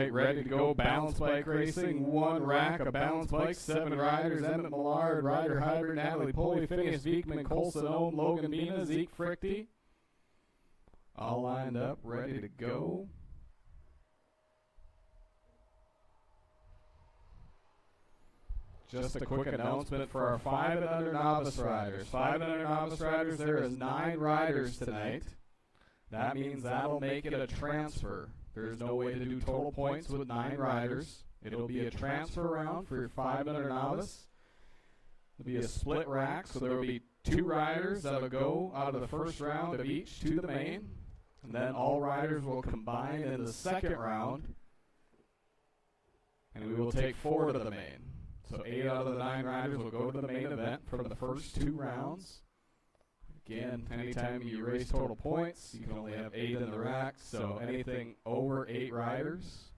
tonight, ready to go. Balance bike racing, 1 rack of balance bikes, 7 riders, Emmett Millard, Ryder Hybrid, Natalie Pulley, Phineas Beekman, Colson Ohm, Logan Bina, Zeke Frichty. All lined up, ready to go. Just a quick announcement for our 5 and under novice riders. 5 and under novice riders, there is 9 riders tonight. That means that'll make it a transfer. There's no way to do total points with 9 riders. It'll be a transfer round for your 5 and under novice. It'll be a split rack, so there will be 2 riders that'll go out of the first round of each to the main. And then all riders will combine in the second round. And we will take 4 to the main. So 8 out of the 9 riders will go to the main event from the first 2 rounds. Again, anytime you race total points, you can only have 8 in the rack. So anything over 8 riders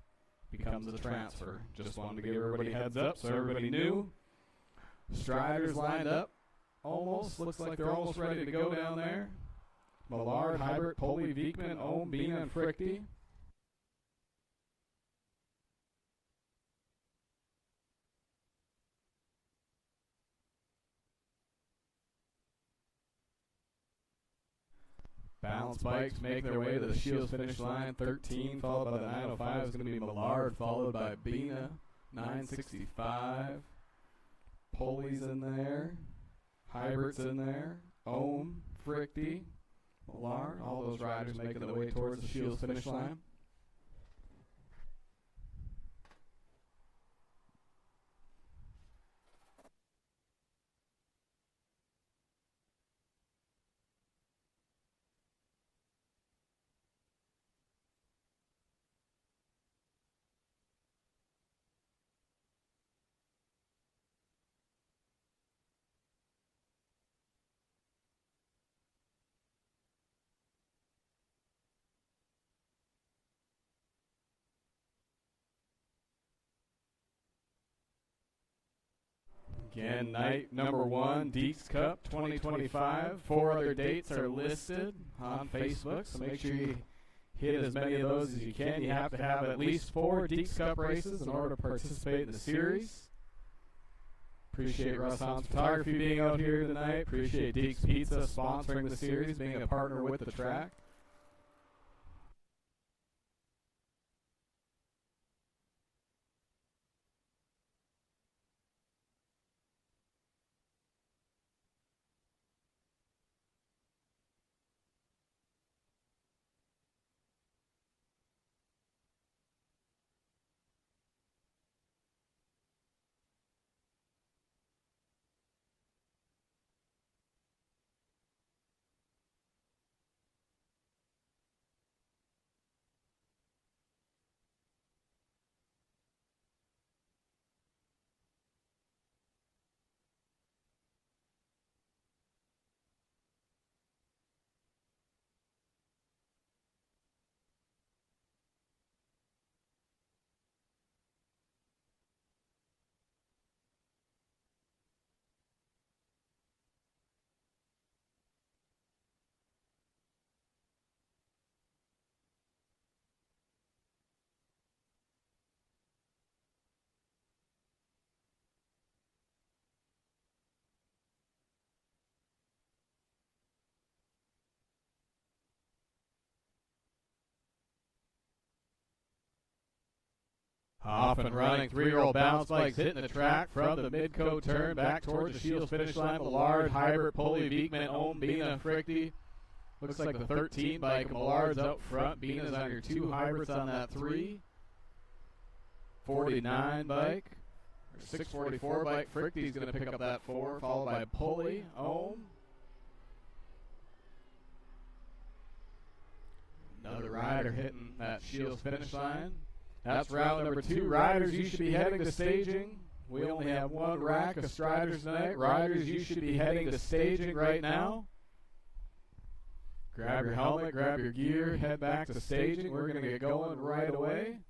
becomes a transfer. Just wanted to give everybody a heads up so everybody knew. Striders lined up. Almost. Looks like they're almost ready to go down there. Millard, Hybrid, Pulley, Beekman, Ohm, Bina, and Frichty. Balance bikes make their way to the Shields finish line. 13 followed by the 905 is going to be Millard, followed by Bina. 965. Pulley's in there. Hybrid's in there. Ohm, Frichty, Millard. All those riders making their way towards the Shields finish line. Again, night number 1, Deeks Cup 2025. 4 other dates are listed on Facebook, so make sure you hit as many of those as you can. You have to have at least 4 Deeks Cup races in order to participate in the series. Appreciate Russ Hahn's Photography being out here tonight. Appreciate Deeks Pizza sponsoring the series, being a partner with the track. Off and running, 3-year-old balance bikes hitting the track from the Midco turn back towards the Shields finish line. Millard, Hybrid, Pulley, Beekman, Ohm, Bina, Frichty. Looks like the 13 bike. Millard's out front. Bina's on your 2. Hybrids on that 3. 49 bike. Or 644 bike. Frichty's going to pick up that 4, followed by Pulley, Ohm. Another rider hitting that Shields finish line. That's round number 2. Riders, you should be heading to staging. We only have 1 rack of striders tonight. Riders, you should be heading to staging right now. Grab your helmet, grab your gear, head back to staging. We're going to get going right away.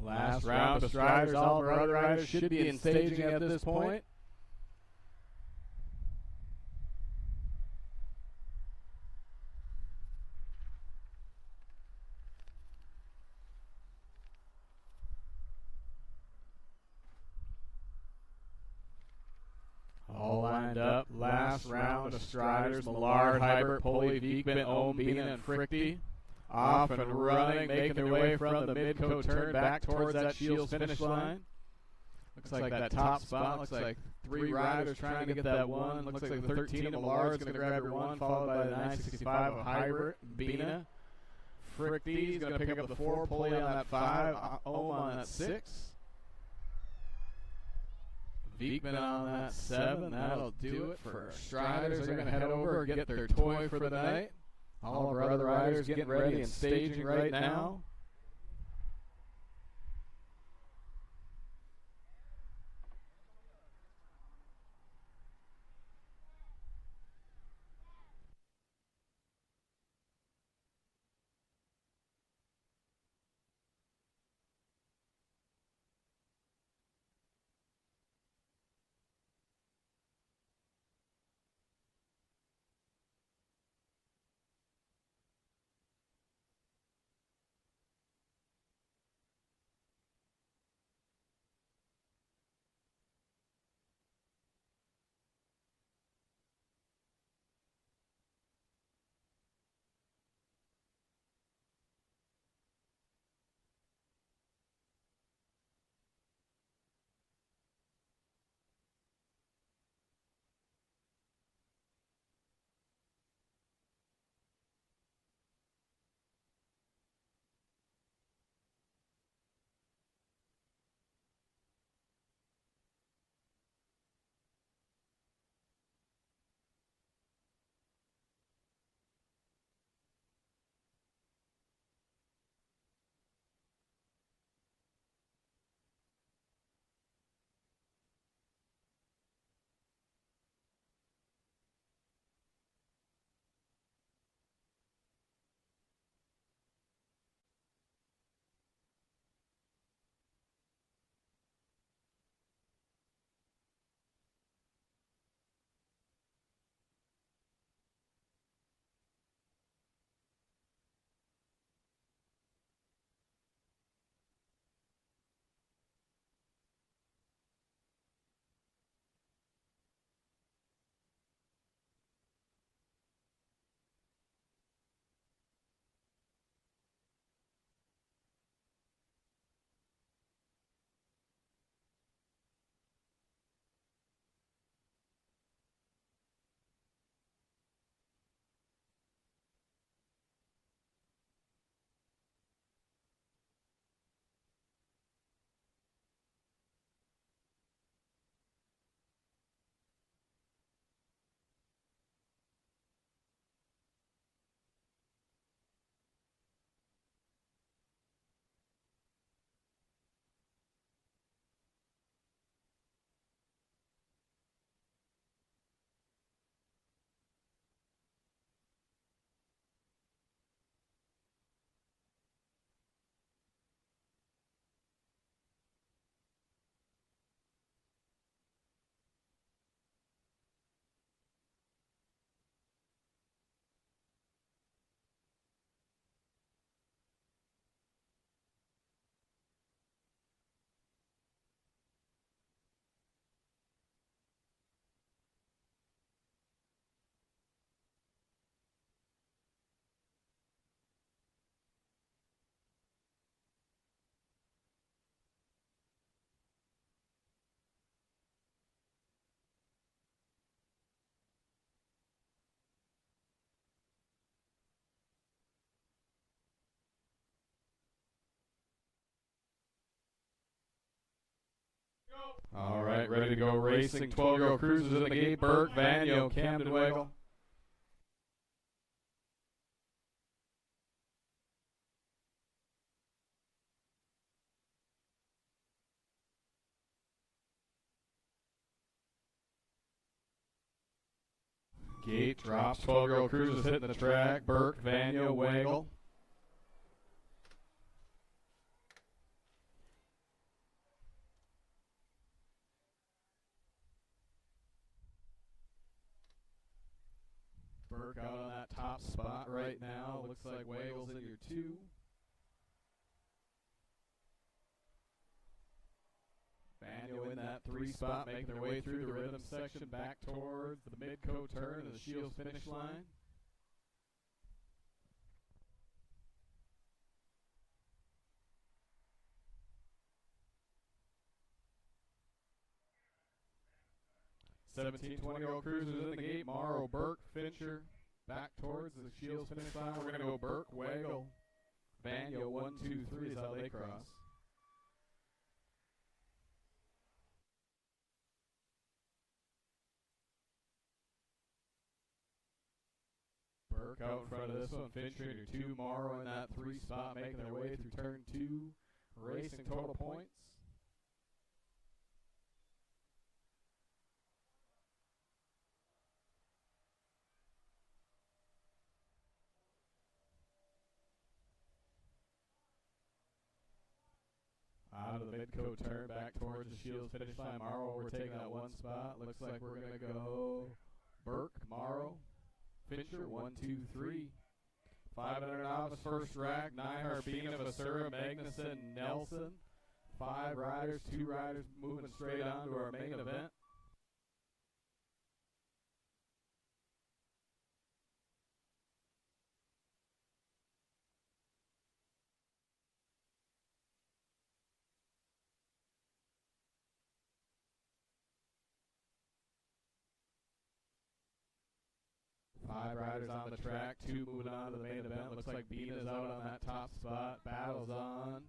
Last round of striders. All of our other riders should be in staging at this point. All lined up. Last round of striders. Millard, Hybert, Pulley, Viekman, Ohm, Bina, and Frichte. Off and running, making their way from the mid-coat turn back towards that Shields finish line. Looks like that top spot. Looks like 3 riders trying to get that one. Looks like the 13 of Millard's going to grab her one, followed by the 965 of Hybert, Bina. Frichte's going to pick up the 4, Pulley on that 5, Ohm on that 6. Viekman on that 7. That'll do it for our striders. They're going to head over and get their toy for the night. All of our other riders getting ready and staging right now. All right, ready to go racing. 12-year-old cruisers in the gate. Burke, Vanyo, Camden Waggle. Gate drops. 12-year-old cruisers hitting the track. Burke, Vanyo, Waggle. Burke out on that top spot right now. Looks like Waggle's in your 2. Manuel in that 3 spot, making their way through the rhythm section back towards the mid-coat turn and the Shields finish line. Seventeen, 20-year-old cruisers in the gate. Morrow, Burke, Fincher, back towards the Shields finish line. We're going to go Burke, Waggle, Vanya, 1, 2, 3 is how they cross. Burke out in front of this one. Fincher in your 2. Morrow in that 3 spot, making their way through turn 2. Racing total points. Out of the mid-coat turn, back towards the Shields finish line. Morrow overtaking that 1 spot. Looks like we're going to go Burke, Morrow, Fincher, 1, 2, 3. 500 novice first rack. Nyhart, Bean of Asura, Magnuson, Nelson. 5 riders, 2 riders moving straight on to our main event. Five riders on the track, 2 moving on to the main event. Looks like Beana's out on that top spot. Battle's on.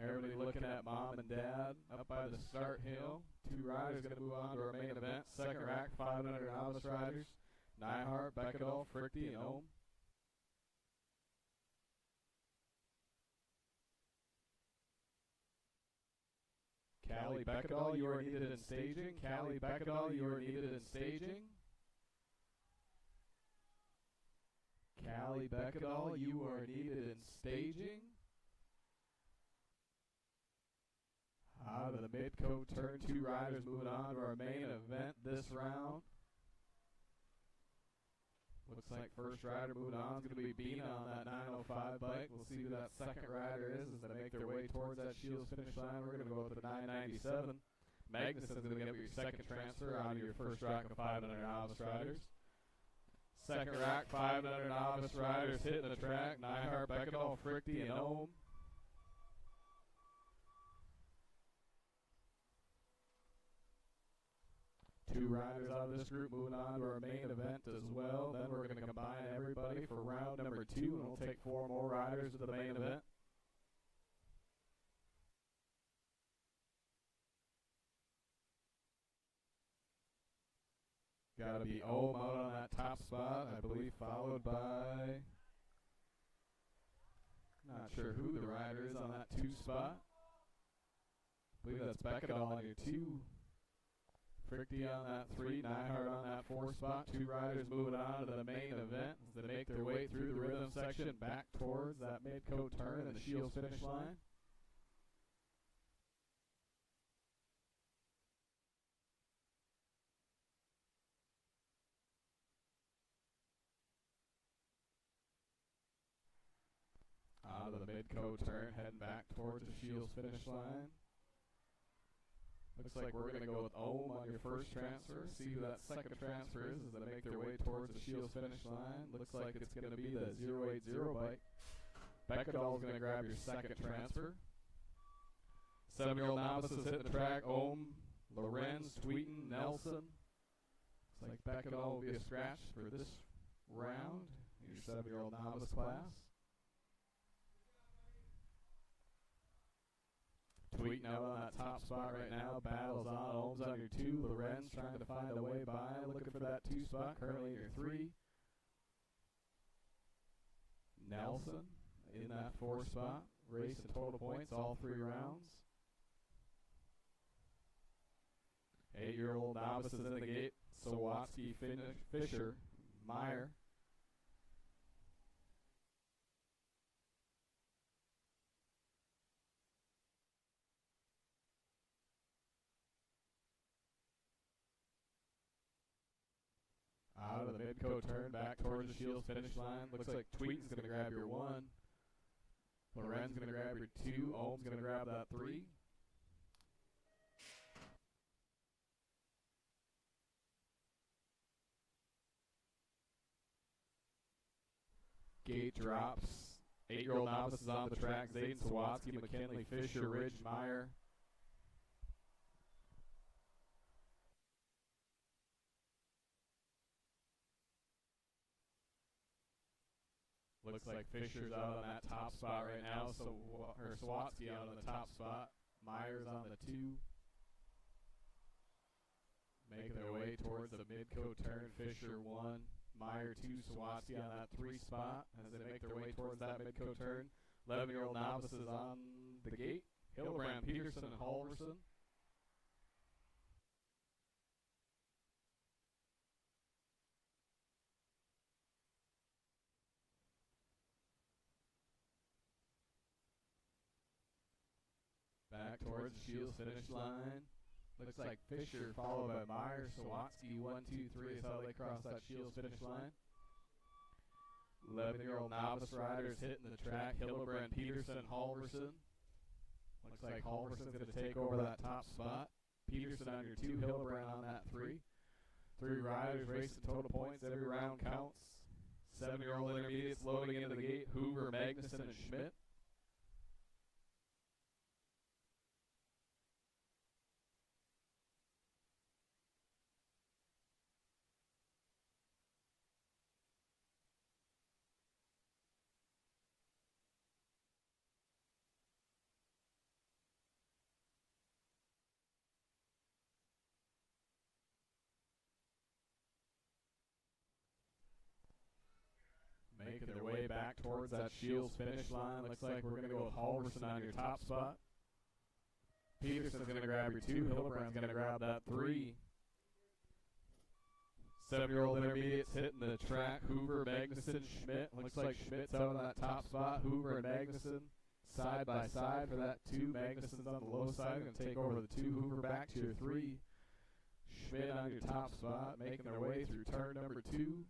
Everybody looking at mom and dad up by the start hill. 2 riders going to move on to our main event. Second rack, 500 novice riders. Nyhart, Beckedal, Frichty, and Ohm. Callie Beckedal, you are needed in staging. Callie Beckedal, you are needed in staging. Callie Beckedal, you are needed in staging. Out of the mid-coat turn, 2 riders moving on to our main event this round. Looks like first rider moving on is going to be Beana on that 905 bike. We'll see who that second rider is as they make their way towards that Shields finish line. We're going to go with the 997. Magnuson's going to get your second transfer out of your first rack of 500 novice riders. Second rack, 500 novice riders hitting the track. Nyhart, Beckedal, Frichty, and Ohm. Two riders out of this group moving on to our main event as well. Then we're going to combine everybody for round number 2, and we'll take 4 more riders to the main event. Got to be Ohm out on that top spot, I believe, followed by, not sure who the rider is on that 2 spot. I believe that's Beckedal on your 2. Frichty on that 3, Nyhart on that 4 spot. 2 riders moving on to the main event as they make their way through the rhythm section back towards that mid-coat turn and the Shields finish line. Out of the mid-coat turn, heading back towards the Shields finish line. Looks like we're going to go with Ohm on your first transfer. See who that second transfer is as they make their way towards the Shields finish line. Looks like it's going to be the 080 bike. Beckedal's going to grab your second transfer. 7-year-old novices hitting the track. Ohm, Lorenz, Tweeten, Nelson. Looks like Beckedal will be a scratch for this round. Your 7-year-old novice class. Tweeting out on that top spot right now. Battle's on. Ohm's on your 2. Lorenz trying to find a way by. Looking for that 2 spot. Currently your 3. Nelson in that 4 spot. Racing total points all 3 rounds. 8-year-old novices in the gate. Sawatsky, Fisher, Meyer. Out of the mid-coat turn back towards the Shields finish line. Looks like Tweeton's going to grab your 1. Loren's going to grab your 2. Ohm's going to grab that 3. Gate drops. 8-year-old novices on the track. Zayden Sawatsky, McKinley, Fisher, Ridge, Meyer. Looks like Fisher's out on that top spot right now, so Sawatsky out on the top spot. Meyer's on the 2. Making their way towards the mid-coat turn. Fisher 1, Meyer 2, Sawatsky on that 3 spot as they make their way towards that mid-coat turn. 11-year-old novices on the gate. Hildebrand, Peterson, and Halverson. Back towards the Shields finish line. Looks like Fisher followed by Meyer. Sawatsky 1, 2, 3 is how they cross that Shields finish line. 11-year-old novice riders hitting the track. Hildebrand, Peterson, Halverson. Looks like Halverson's going to take over that top spot. Peterson on your 2, Hildebrand on that 3. 3 riders racing total points. Every round counts. 7-year-old intermediates loading into the gate. Hoover, Magnuson, and Schmidt. Making their way back towards that Shields finish line. Looks like we're going to go with Halverson on your top spot. Peterson's going to grab your 2. Hildebrand's going to grab that 3. 7-year-old intermediates hitting the track. Hoover, Magnuson, Schmidt. Looks like Schmidt's out on that top spot. Hoover and Magnuson side by side for that 2. Magnuson's on the low side. Going to take over the 2. Hoover back to your 3. Schmidt on your top spot. Making their way through turn number 2.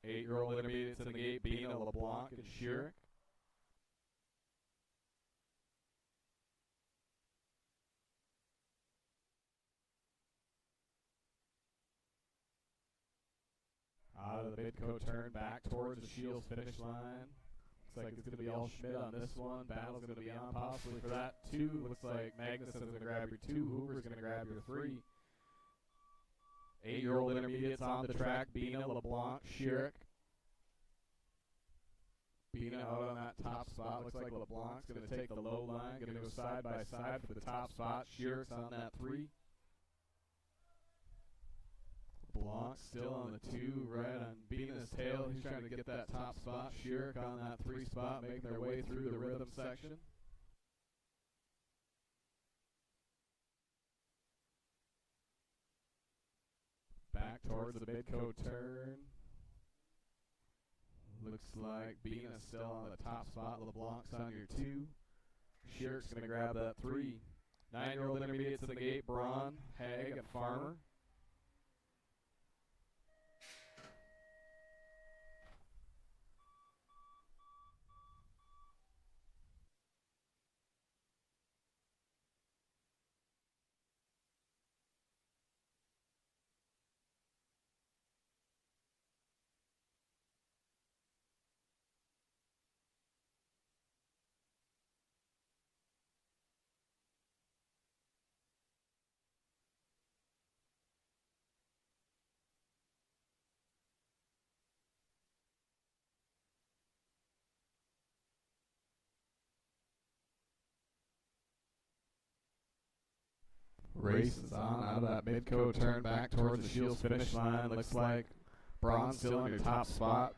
8-year-old intermediates in the gate, Bina, LeBlanc, and Schierick. Out of the mid-coat turn, back towards the Shields finish line. Looks like it's going to be all Schmidt on this one. Battle's going to be on possibly for that 2. Looks like Magnuson's going to grab your 2. Hoover's going to grab your 3. 8-year-old intermediates on the track, Bina, LeBlanc, Schierick. Bina out on that top spot. Looks like LeBlanc's going to take the low line. Going to go side by side for the top spot. Schierick's on that 3. LeBlanc still on the 2, right on Bina's tail. He's trying to get that top spot. Schierick on that 3 spot, making their way through the rhythm section. Back towards the mid-coat turn. Looks like Bina's still on the top spot. LeBlanc's on your 2. Schierick's going to grab that 3. 9-year-old intermediates in the gate, Braun, Haig, and Farmer. Race is on out of that mid-coat turn back towards the Shields finish line. Looks like Braun still in your top spot.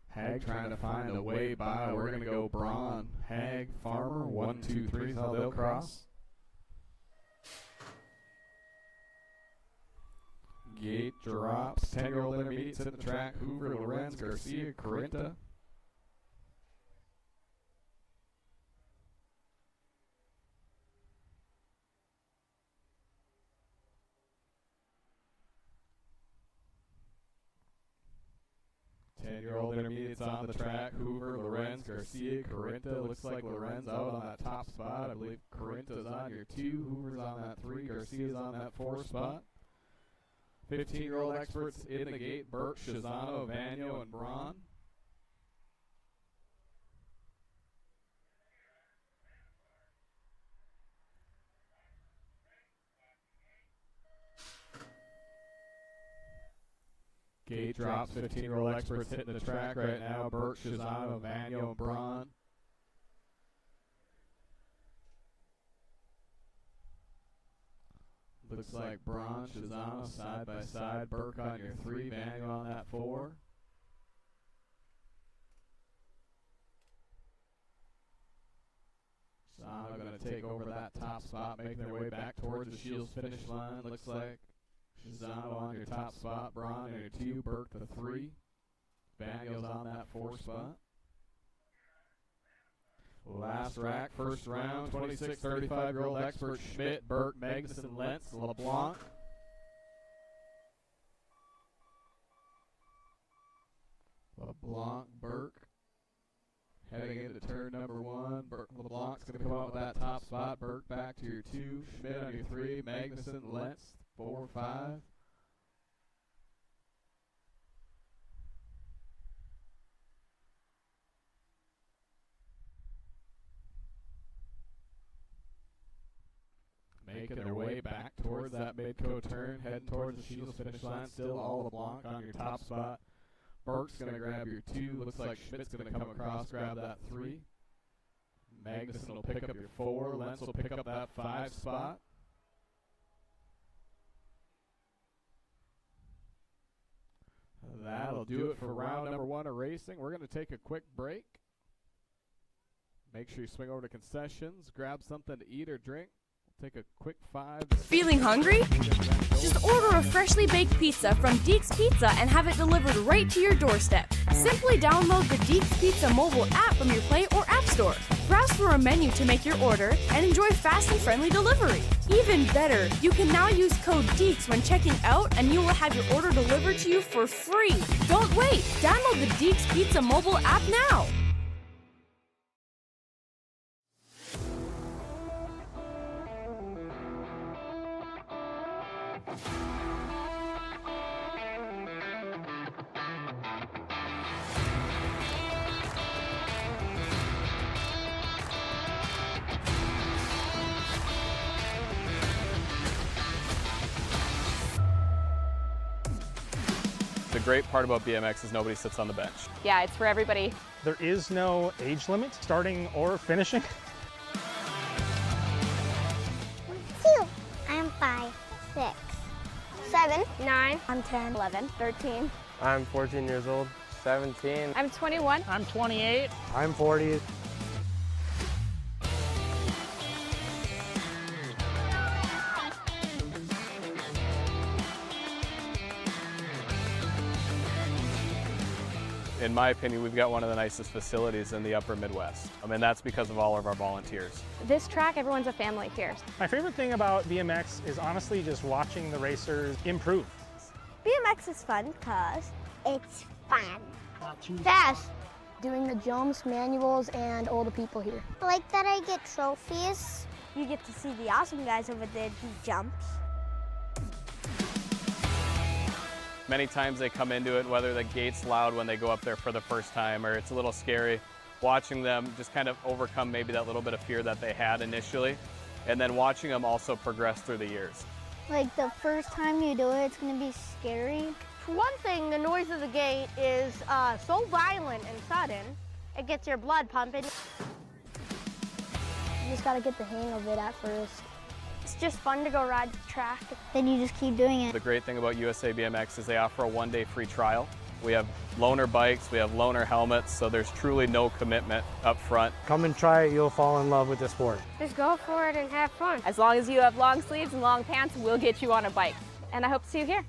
Haig trying to find a way by. We're going to go Braun, Haig, Farmer. 1, 2, 3 is how they'll cross. Gate drops. 10-year-old intermediates in the track. Hoover, Lorenz, Garcia, Corinta. 10-year-old intermediates on the track. Hoover, Lorenz, Garcia, Corinta. Looks like Lorenz out on that top spot. I believe Corinta's on your 2. Hoover's on that 3. Garcia's on that 4 spot. 15-year-old experts in the gate. Burke, Shazano, Vanyo, and Braun. Gate drops, 15-year-old experts hitting the track right now. Burke, Shazano, Vanyo, and Braun. Looks like Braun, Shazano side by side. Burke on your 3, Vanyo on that 4. Shazano going to take over that top spot, making their way back towards the Shields finish line. Looks like Shazano on your top spot, Braun on your 2, Burke the 3. Vanyo's on that 4 spot. Last rack, first round, 26, 35-year-old expert Schmidt, Burke, Magnuson, Lentz, LeBlanc. LeBlanc, Burke. Heading into turn number 1, LeBlanc's going to come out with that top spot. Burke back to your 2, Schmidt on your 3, Magnuson, Lentz, 4, 5. Making their way back towards that mid-co turn, heading towards the Shields finish line. Still all LeBlanc on your top spot. Burke's going to grab your 2. Looks like Schmidt's going to come across, grab that 3. Magnuson will pick up your 4. Lentz will pick up that 5 spot. That'll do it for round number 1 of racing. We're going to take a quick break. Make sure you swing over to concessions, grab something to eat or drink. Take a quick 5. Feeling hungry? Just order a freshly baked pizza from Deeks Pizza and have it delivered right to your doorstep. Simply download the Deeks Pizza mobile app from your Play or App Store. Browse for a menu to make your order and enjoy fast and friendly delivery. Even better, you can now use code DEEKS when checking out and you will have your order delivered to you for free. Don't wait! Download the Deeks Pizza mobile app now! The great part about BMX is nobody sits on the bench. Yeah, it's for everybody. There is no age limit, starting or finishing. 2. I'm 5, 6, 7, 9. I'm 10, 11, 13. I'm 14 years old. 17. I'm 21. I'm 28. I'm 40. In my opinion, we've got one of the nicest facilities in the upper Midwest. I mean, that's because of all of our volunteers. This track, everyone's a family here. My favorite thing about BMX is honestly just watching the racers improve. BMX is fun because it's fun. Fast. Doing the jumps, manuals, and all the people here. I like that I get trophies. You get to see the awesome guys over there do jumps. Many times they come into it, whether the gate's loud when they go up there for the first time or it's a little scary, watching them just kind of overcome maybe that little bit of fear that they had initially, and then watching them also progress through the years. Like the first time you do it, it's going to be scary. For one thing, the noise of the gate is so violent and sudden, it gets your blood pumping. You just gotta get the hang of it at first. It's just fun to go ride the track. Then you just keep doing it. The great thing about USA BMX is they offer a one-day free trial. We have loaner bikes, we have loaner helmets, so there's truly no commitment up front. Come and try it, you'll fall in love with the sport. Just go for it and have fun. As long as you have long sleeves and long pants, we'll get you on a bike. And I hope to see you here.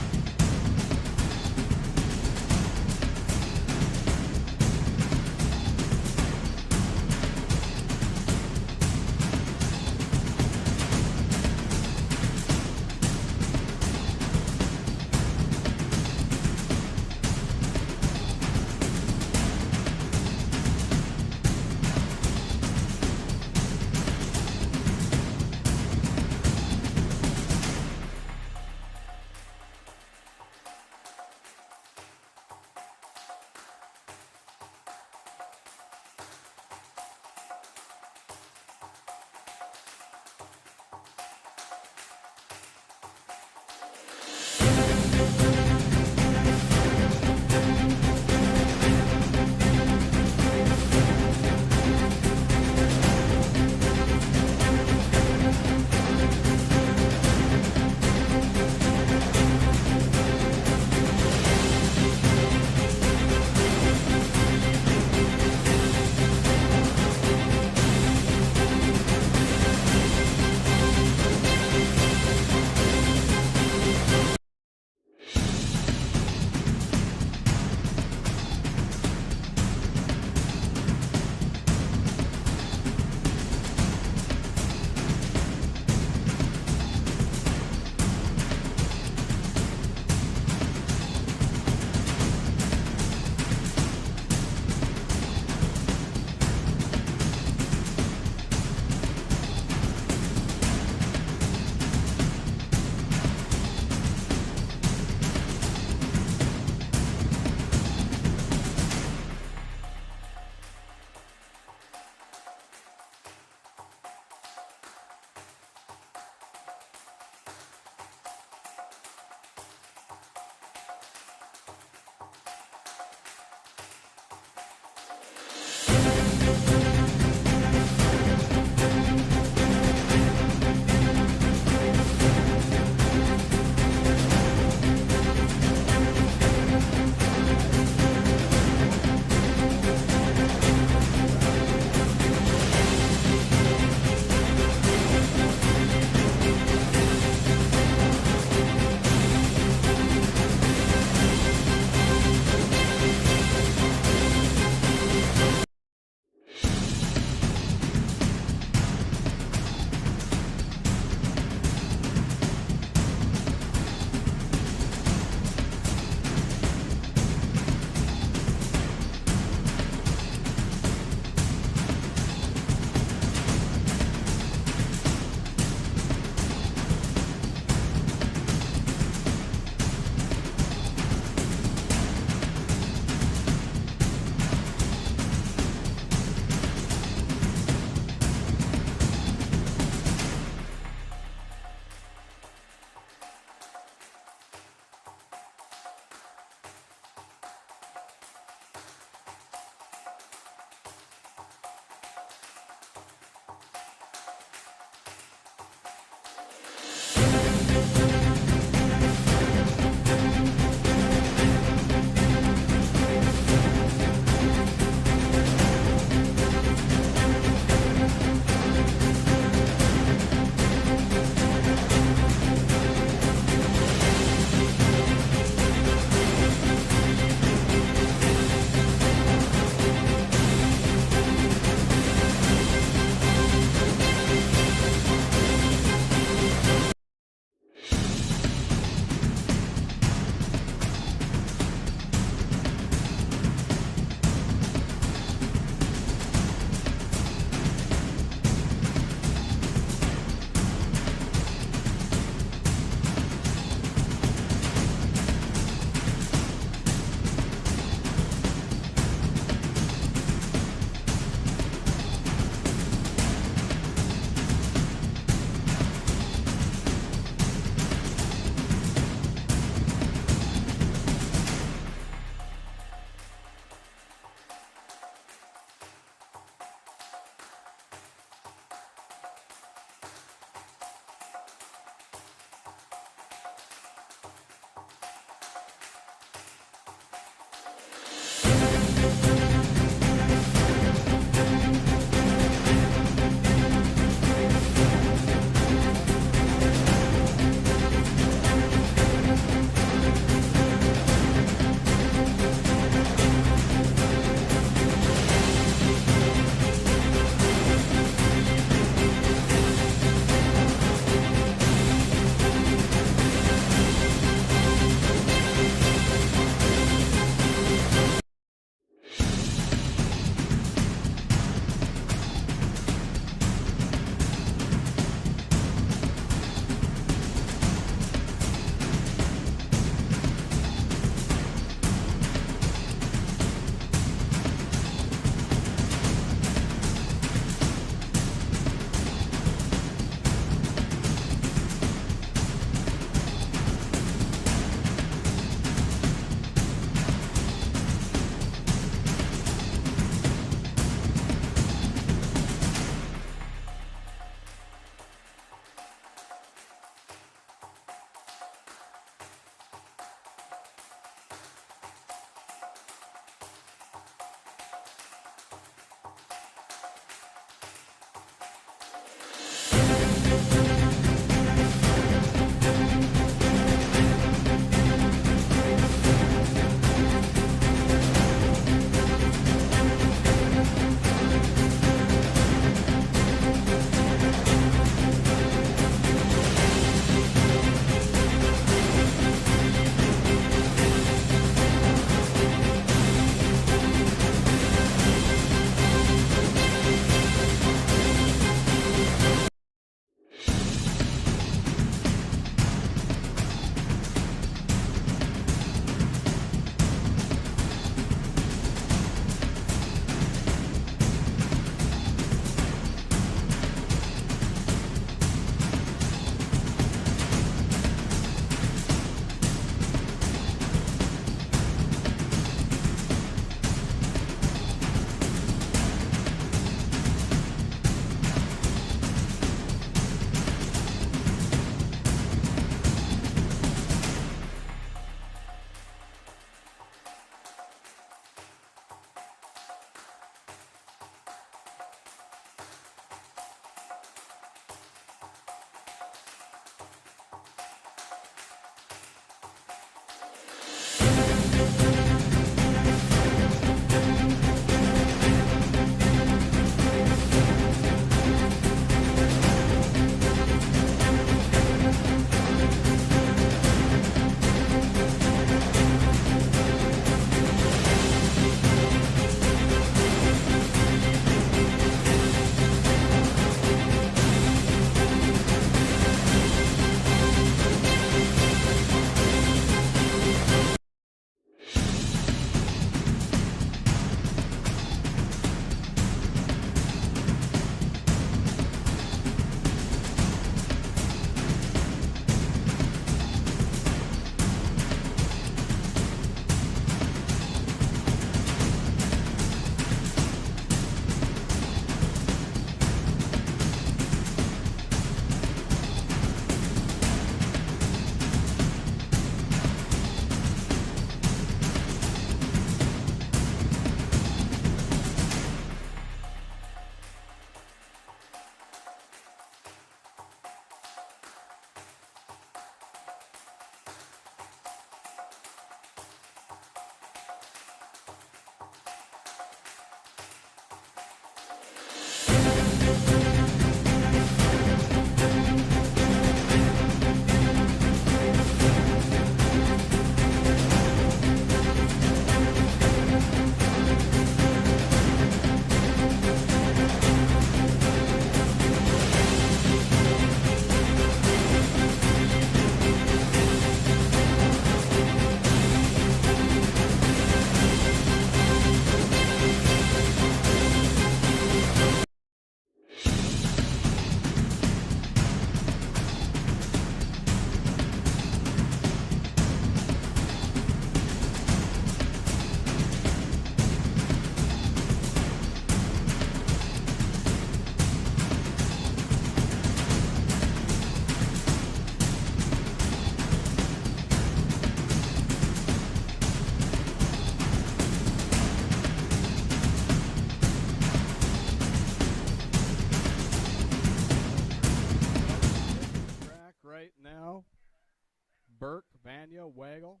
Vanya, Waggle.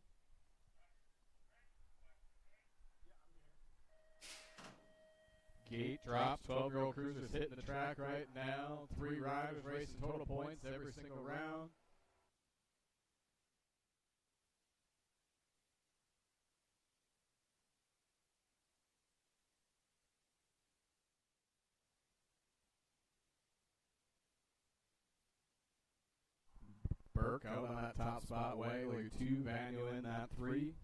Gate drops, 12-year-old cruisers hitting the track right now. 3 riders racing total points every single round. Burke out on that top spot, Wagler 2, Vanya in that 3.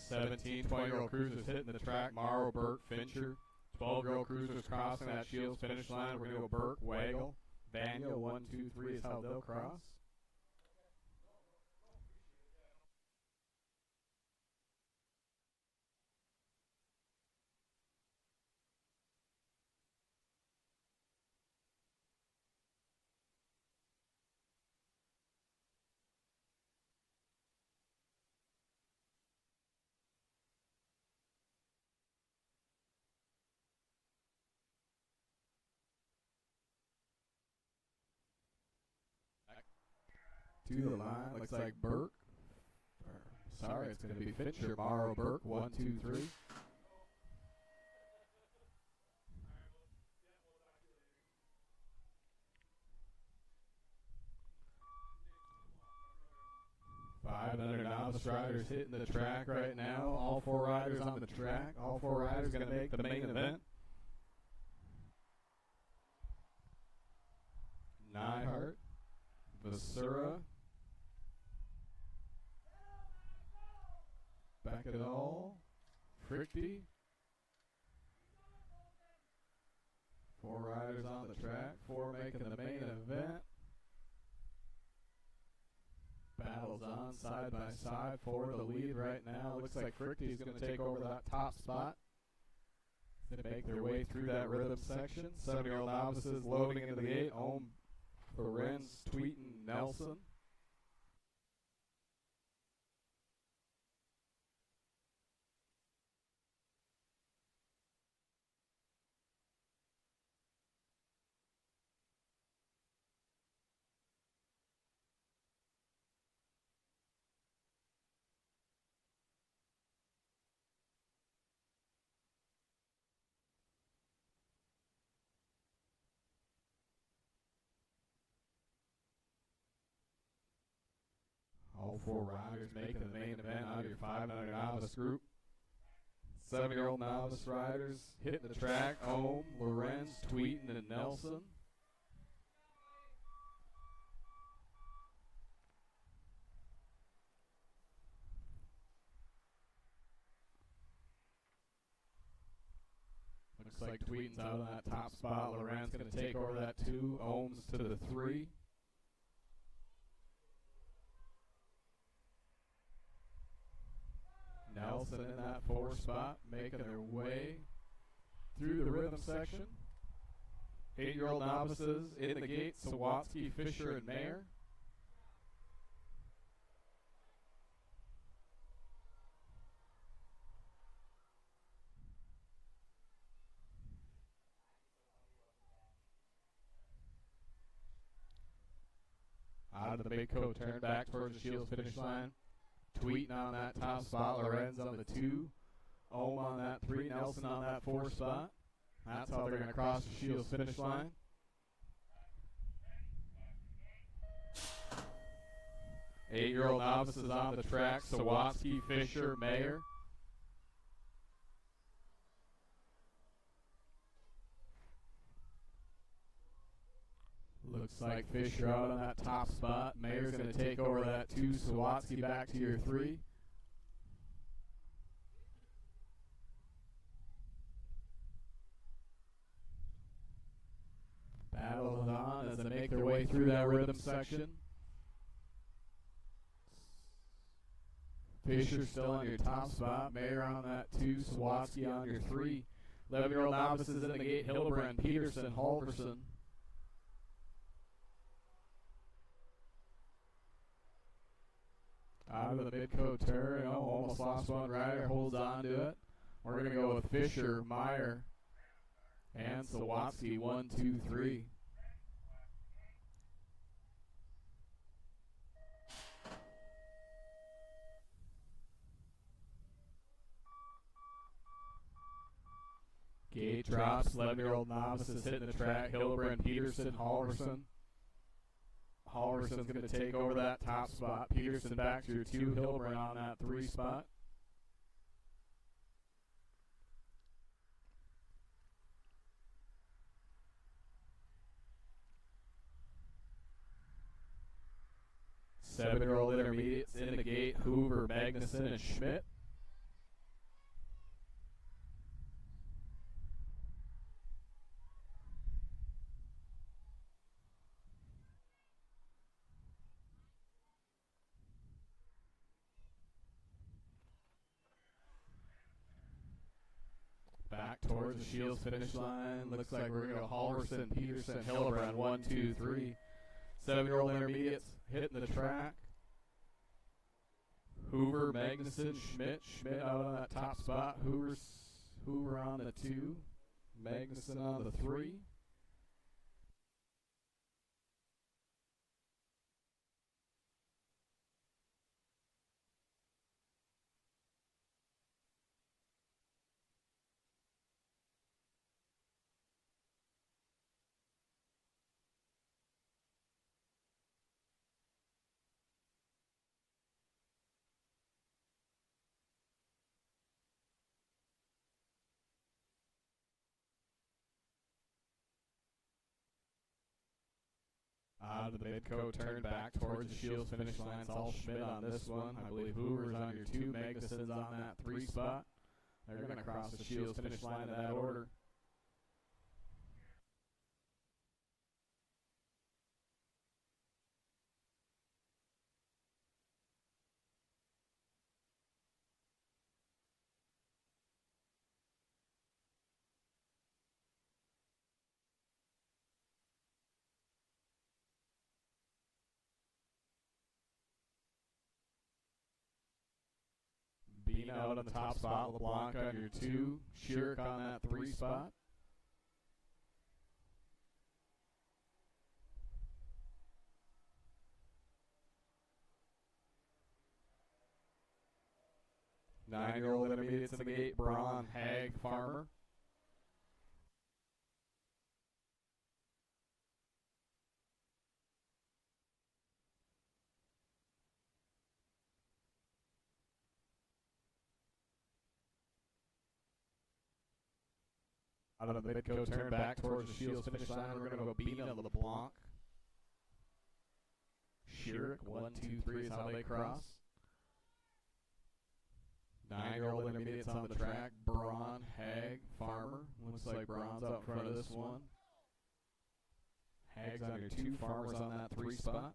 Seventeen, 20-year-old cruisers hitting the track. Morrow, Burke, Fincher. 12-year-old cruisers crossing that Shields finish line. We're going to go Burke, Waggle, Vanya, 1, 2, 3 is how they'll cross. To the line, looks like Burke. Sorry, it's going to be Fincher, Morrow, Burke, 1, 2, 3. Five other novice riders hitting the track right now. All 4 riders on the track. All 4 riders going to make the main event. Nyhart, Vasura, back it all. Frichty. 4 riders on the track. 4 making the main event. Battles on side by side for the lead right now. Looks like Frichty's going to take over that top spot. Going to make their way through that rhythm section. 7-year-old novices loading into the gate. Ohm, Lorenz, Tweeten, Nelson. All 4 riders making the main event out of your 500 novice group. 7-year-old novice riders hitting the track. Ohm, Lorenz, Tweeten, and Nelson. Looks like Tweeten's out on that top spot. Lorenz going to take over that 2. Ohm's to the 3. Nelson in that 4 spot, making their way through the rhythm section. 8-year-old novices in the gate, Sawatsky, Fisher, and Mayer. Out of the big coat, turn back towards the Shields finish line. Tweeting on that top spot, Lorenz on the 2, Ohm on that 3, Nelson on that 4 spot. That's how they're going to cross the Shields finish line. Eight-year-old novices on the track, Sawatsky, Fisher, Mayer. Looks like Fisher out on that top spot. Mayer's going to take over that 2. Sawatsky back to your 3. Battles on as they make their way through that rhythm section. Fisher still on your top spot. Mayer on that 2. Sawatsky on your 3. 11-year-old novices in the gate, Hilbrand, Peterson, Halverson. Out of the mid-coat turn. Oh, almost lost one rider. Holds on to it. We're going to go with Fisher, Meyer, and Sawatsky. 1, 2, 3. Gate drops. 11-year-old novices hitting the track. Hilbrand, Peterson, Halverson. Halverson's going to take over that top spot. Peterson back to your 2. Hilbrand on that 3 spot. Seven-year-old intermediates in the gate. Hoover, Magnuson, and Schmidt. Back towards the Shields finish line. Looks like we're going to go Halverson, Peterson, Hilbrand. 1, 2, 3. 7-year-old intermediates hitting the track. Hoover, Magnuson, Schmidt. Schmidt out on that top spot. Hoover on the 2. Magnuson on the 3. Out of the mid-coat, turn back towards the Shields finish line. It's all Schmidt on this one. I believe Hoover's on your 2. Magnuson's on that 3 spot. They're going to cross the Shields finish line in that order. Bean out on the top spot. LeBlanc on your 2. Schierick on that 3 spot. Nine-year-old intermediates in the gate. Braun, Hag, Farmer. Out of the mid-coat, turn back towards the Shields finish line. We're going to go Bina, LeBlanc. Schierick, 1, 2, 3 is how they cross. 9-year-old intermediates on the track. Braun, Hag, Farmer. Looks like Braun's out in front of this one. Hag's on your 2. Farmer's on that 3 spot.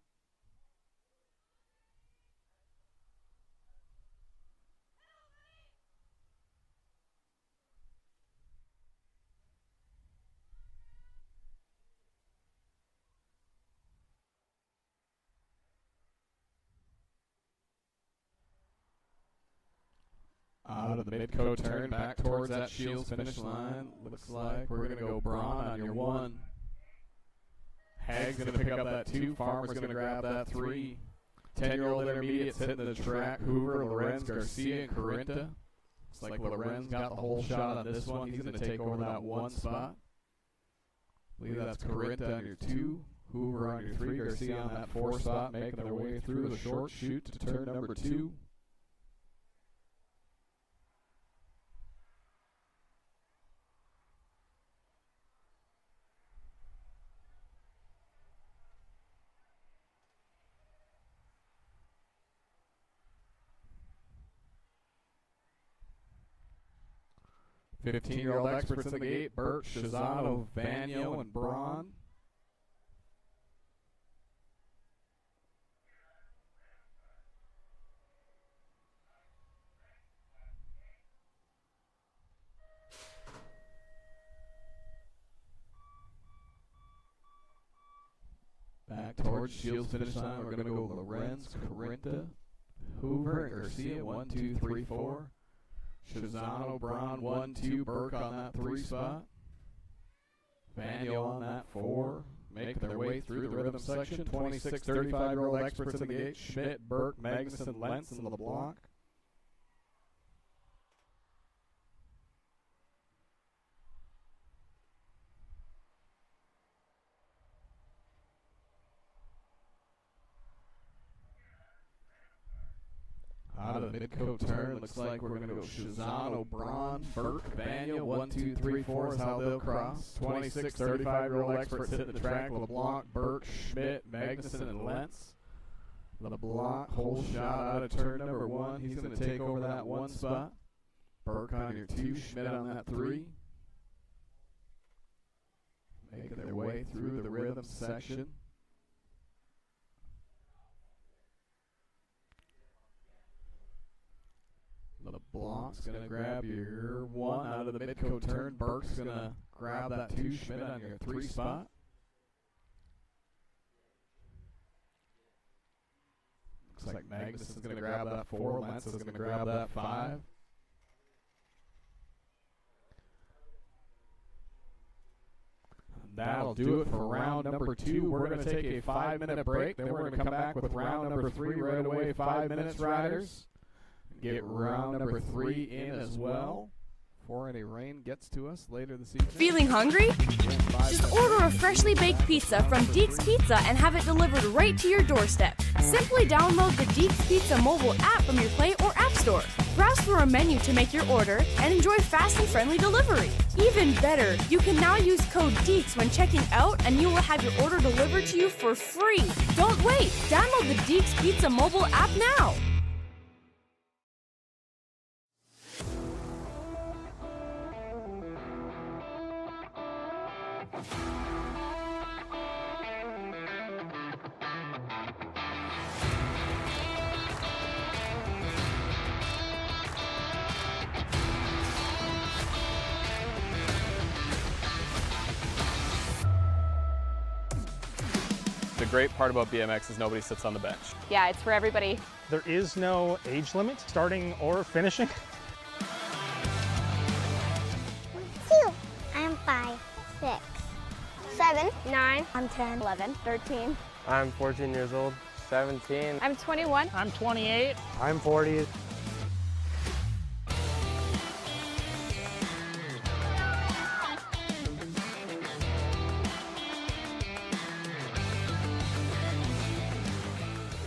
Out of the mid-coat, turn back towards that Shields finish line. Looks like we're going to go Braun on your 1. Hag's going to pick up that 2. Farmer's going to grab that 3. 10-year-old intermediates hitting the track. Hoover, Lorenz, Garcia, and Corinta. Looks like Lorenz got the whole shot on this one. He's going to take over that 1 spot. I believe that's Corinta on your 2. Hoover on your 3. Garcia on that 4 spot, making their way through the short chute to turn number 2. Fifteen-year-old experts in the gate. Birch, Shazano, Vanyo, and Braun. Back towards Shields finish line. We're going to go Lorenz, Corinta, Hoover, and Garcia. 1, 2, 3, 4. Shazano, Braun, 1, 2. Burke on that 3 spot. Vaniel on that 4. Making their way through the rhythm section. 26, 35-year-old experts in the gate. Schmidt, Burke, Magnuson, Lentz, and LeBlanc. Out of the mid-coat turn, looks like we're going to go Shazano, Braun, Burke, Vaniel. 1, 2, 3, 4 is how they'll cross. 26, 35-year-old experts hit the track. LeBlanc, Burke, Schmidt, Magnuson, and Lentz. LeBlanc, whole shot out of turn number 1. He's going to take over that 1 spot. Burke on your 2, Schmidt on that 3. Making their way through the rhythm section. LeBlanc's going to grab your 1 out of the mid-coat turn. Burke's going to grab that 2, Schmidt on your 3 spot. Looks like Magnuson's going to grab that 4. Lentz is going to grab that 5. That'll do it for round number 2. We're going to take a 5-minute break. Then we're going to come back with round number 3 right away. 5 minutes, riders. Get round number 3 in as well before any rain gets to us later this evening. Feeling hungry? Just order a freshly baked pizza from Deeks Pizza and have it delivered right to your doorstep. Simply download the Deeks Pizza mobile app from your Play or App Store. Browse for a menu to make your order and enjoy fast and friendly delivery. Even better, you can now use code DEEKS when checking out and you will have your order delivered to you for free. Don't wait! Download the Deeks Pizza mobile app now! The great part about BMX is nobody sits on the bench. Yeah, it's for everybody. There is no age limit, starting or finishing. 2. I'm 5, 6, 7, 9. I'm 10. 11, 13. I'm 14 years old. 17. I'm 21. I'm 28. I'm 40.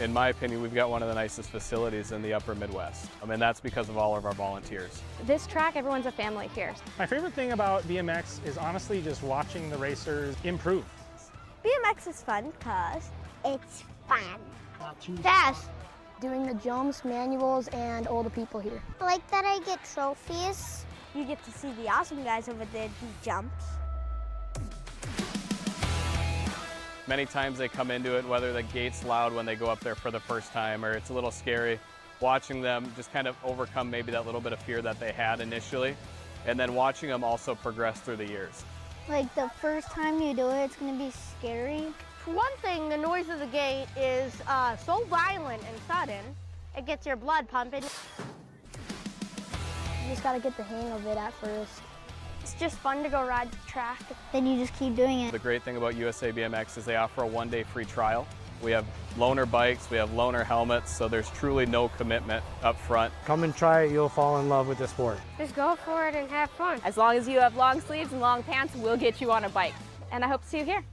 In my opinion, we've got one of the nicest facilities in the upper Midwest. I mean, that's because of all of our volunteers. This track, everyone's a family here. My favorite thing about BMX is honestly just watching the racers improve. BMX is fun because it's fun. Not too Fast. Doing the jumps, manuals, and all the people here. I like that I get trophies. You get to see the awesome guys over there do jumps. Many times they come into it, whether the gate's loud when they go up there for the first time or it's a little scary, watching them just kind of overcome maybe that little bit of fear that they had initially, and then watching them also progress through the years. Like the first time you do it, it's going to be scary. For one thing, the noise of the gate is so violent and sudden, it gets your blood pumping. You just gotta get the hang of it at first. It's just fun to go ride the track. Then you just keep doing it. The great thing about USA BMX is they offer a 1-day free trial. We have loaner bikes, we have loaner helmets, so there's truly no commitment up front. Come and try it. You'll fall in love with the sport. Just go for it and have fun. As long as you have long sleeves and long pants, we'll get you on a bike. And I hope to see you here.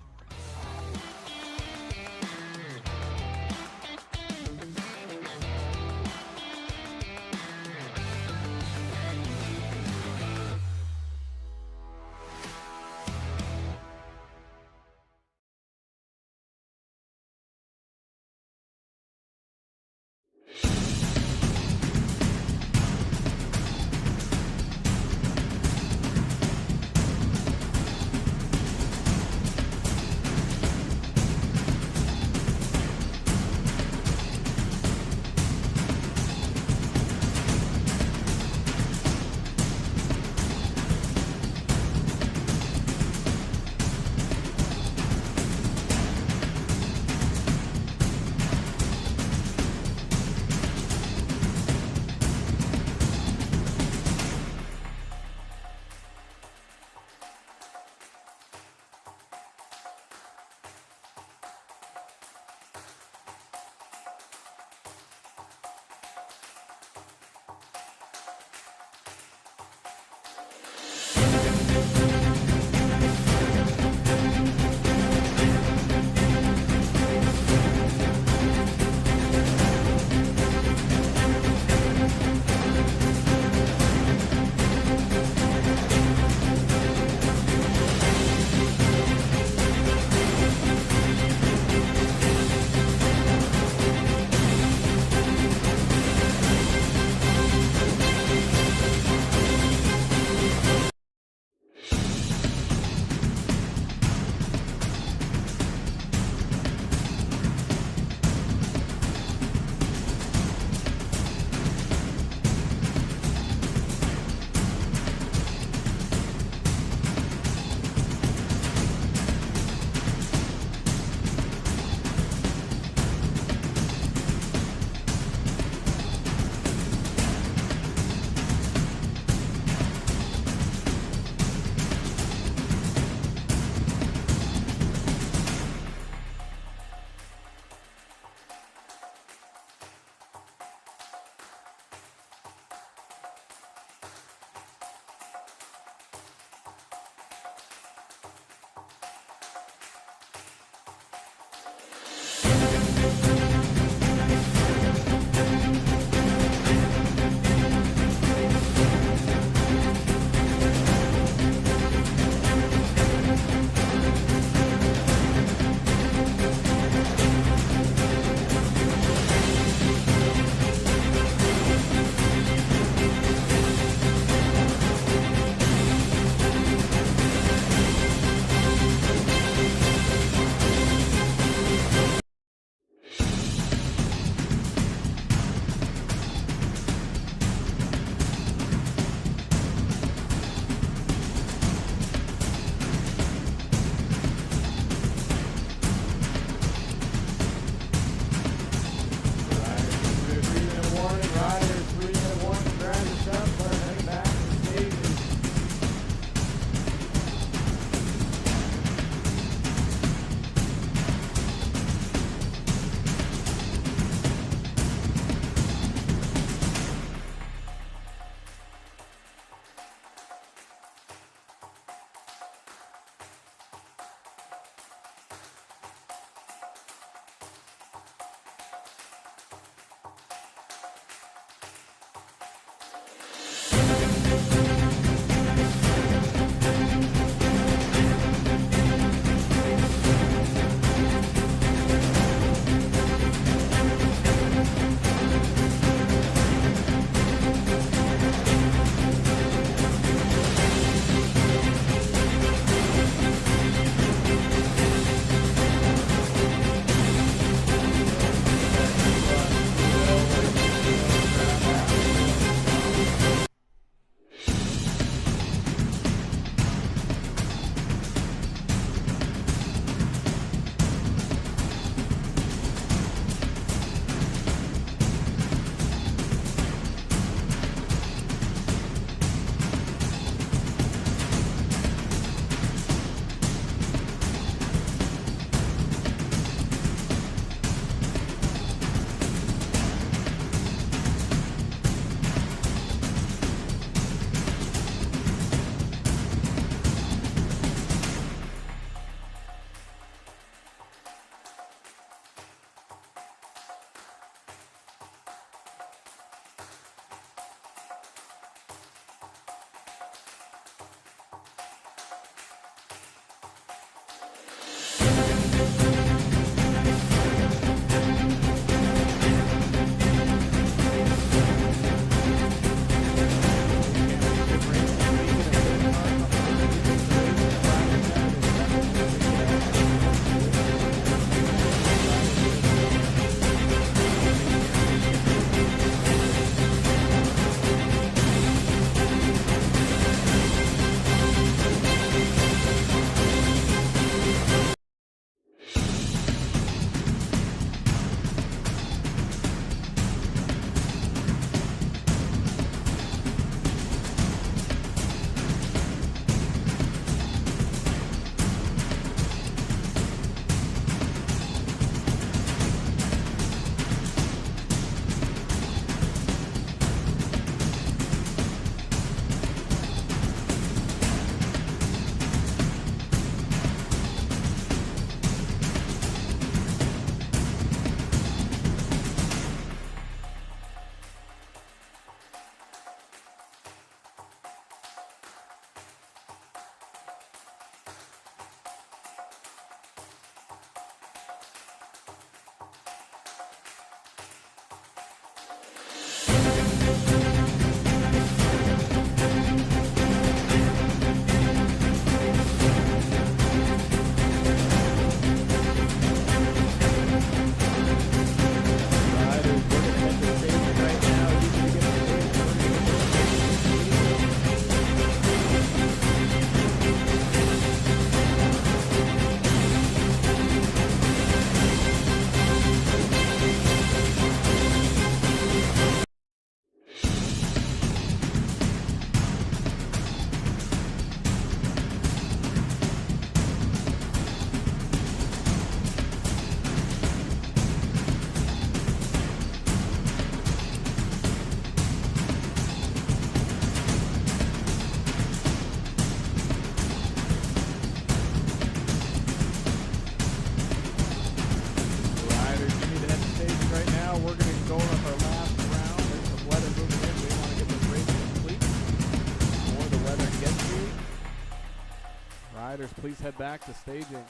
please head back to staging.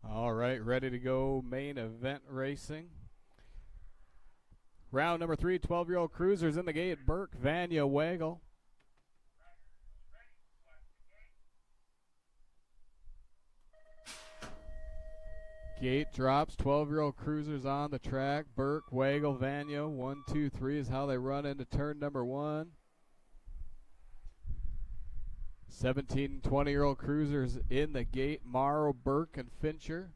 All right, ready to go main event racing. Round number 3, 12-year-old cruisers in the gate. Burke, Vanya, Wagle. Gate drops, 12-year-old cruisers on the track. Burke, Wagle, Vanya, 1, 2, 3 is how they run into turn number 1. 17 and 20-year-old cruisers in the gate. Morrow, Burke, and Fincher.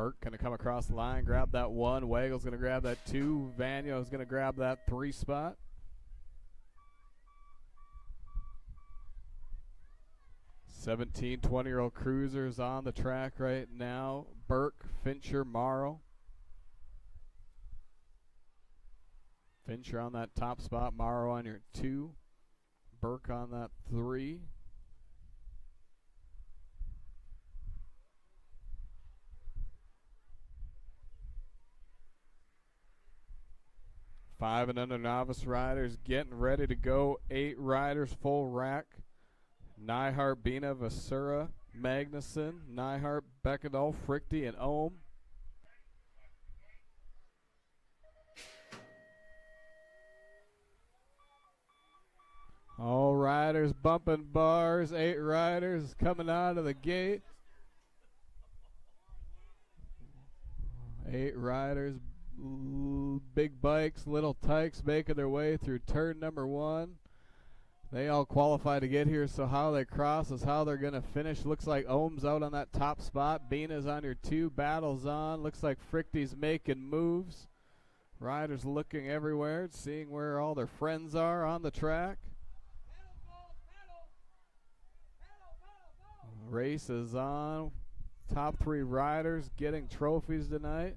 Burke going to come across the line, grab that 1. Wagle's going to grab that 2. Vanya is going to grab that 3 spot. Seventeen, 20-year-old cruisers on the track right now. Burke, Fincher, Morrow. Fincher on that top spot. Morrow on your 2. Burke on that 3. Five and under novice riders getting ready to go. 8 riders, full rack. Nyhart, Bina, Vasura, Magnuson, Nyhart, Beckedal, Frichty, and Ohm. All riders bumping bars. 8 riders coming out of the gate. 8 riders, big bikes, little tykes making their way through turn number 1. They all qualify to get here, so how they cross is how they're going to finish. Looks like Ohm's out on that top spot. Bina's on your 2. Battle's on. Looks like Frichty's making moves. Riders looking everywhere, seeing where all their friends are on the track. Race is on. Top 3 riders getting trophies tonight.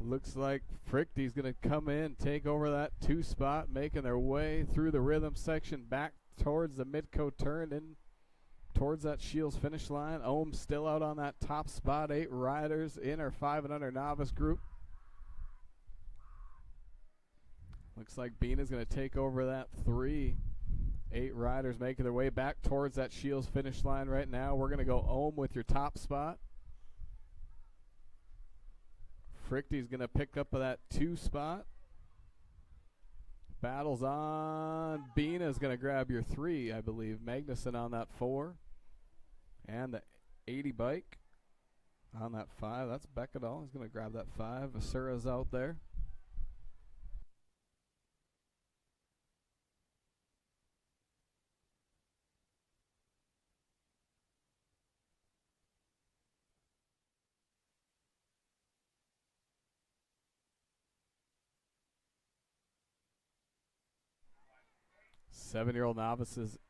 Looks like Frichty's going to come in, take over that 2 spot, making their way through the rhythm section back towards the Midco turn and towards that Shields finish line. Ohm still out on that top spot. 8 riders in our 5 and under novice group. Looks like Bina's going to take over that 3. 8 riders making their way back towards that Shields finish line right now. We're going to go Ohm with your top spot. Frichty's going to pick up that 2 spot. Battles on. Bina's going to grab your 3, I believe. Magnuson on that 4. And the 80 bike on that 5. That's Beckadall. He's going to grab that 5. Asura's out there. Seven-year-old novices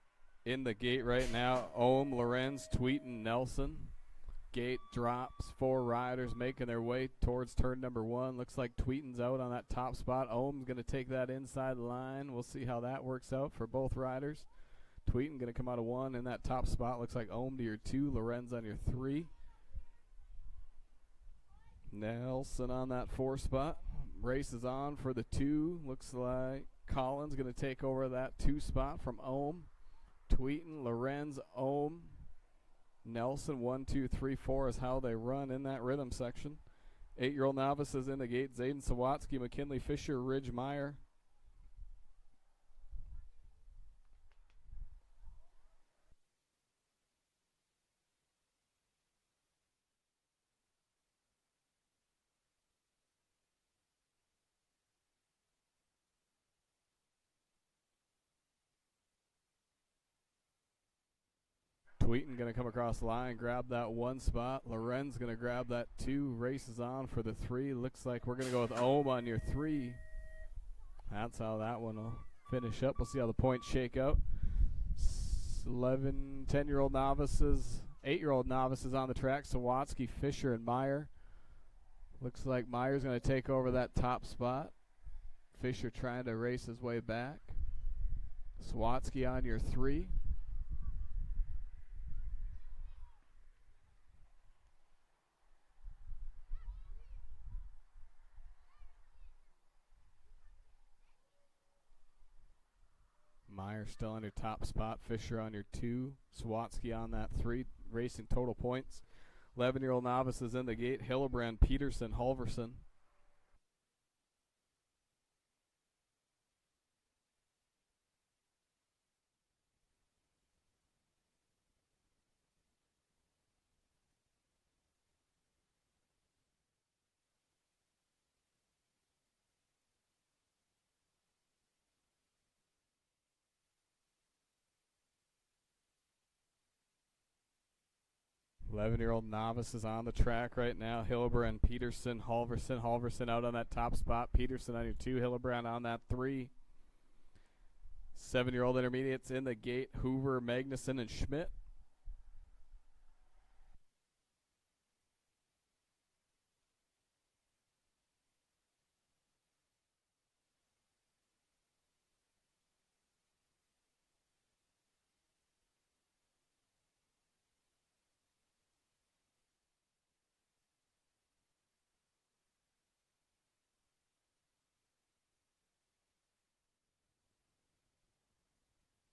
in the gate right now. Ohm, Lorenz, Tweeten, Nelson. Gate drops. 4 riders making their way towards turn number 1. Looks like Tweeten's out on that top spot. Ohm's going to take that inside line. We'll see how that works out for both riders. Tweeten going to come out of 1 in that top spot. Looks like Ohm to your 2. Lorenz on your 3. Nelson on that 4 spot. Race is on for the 2. Looks like Collins going to take over that 2 spot from Ohm. Tweeten, Lorenz, Ohm, Nelson. 1, 2, 3, 4 is how they run in that rhythm section. 8-year-old novices in the gate. Zayden Sawatsky, McKinley Fisher, Ridge Meyer. Tweeten going to come across the line, grab that 1 spot. Lorenz going to grab that 2. Races on for the 3. Looks like we're going to go with Ohm on your 3. That's how that one will finish up. We'll see how the points shake out. 11, 10-year-old novices, 8-year-old novices on the track. Sawatsky, Fisher, and Meyer. Looks like Meyer's going to take over that top spot. Fisher trying to race his way back. Sawatsky on your 3. Meyer still on your top spot. Fisher on your 2. Sawatsky on that 3. Racing total points. 11-year-old novices in the gate. Hillebrand, Peterson, Halverson. Eleven-year-old novices on the track right now. Hillebrand, Peterson, Halverson. Halverson out on that top spot. Peterson on your 2. Hillebrand on that 3. 7-year-old intermediates in the gate. Hoover, Magnuson, and Schmidt.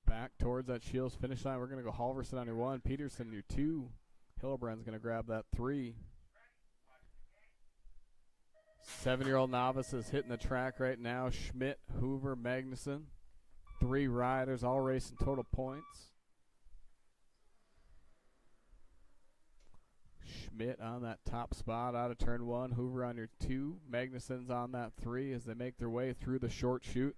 Back towards that Shields finish line. We're going to go Halverson on your 1. Peterson your 2. Hillebrand's going to grab that 3. 7-year-old novices hitting the track right now. Schmidt, Hoover, Magnuson. 3 riders all racing total points. Schmidt on that top spot out of turn 1. Hoover on your 2. Magnuson's on that 3 as they make their way through the short chute.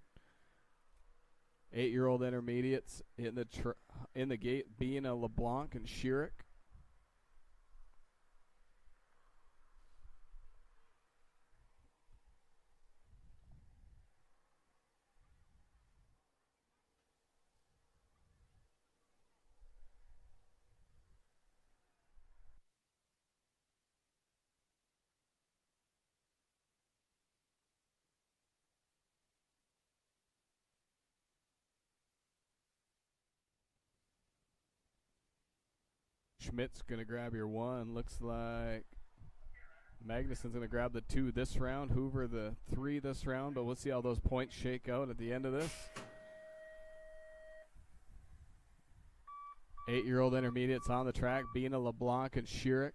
8-year-old intermediates in the gate. Bina, LeBlanc, and Schierick. Schmidt's going to grab your 1. Looks like Magnuson's going to grab the 2 this round. Hoover the 3 this round. But we'll see how those points shake out at the end of this. 8-year-old intermediates on the track. Bina, LeBlanc, and Schierick.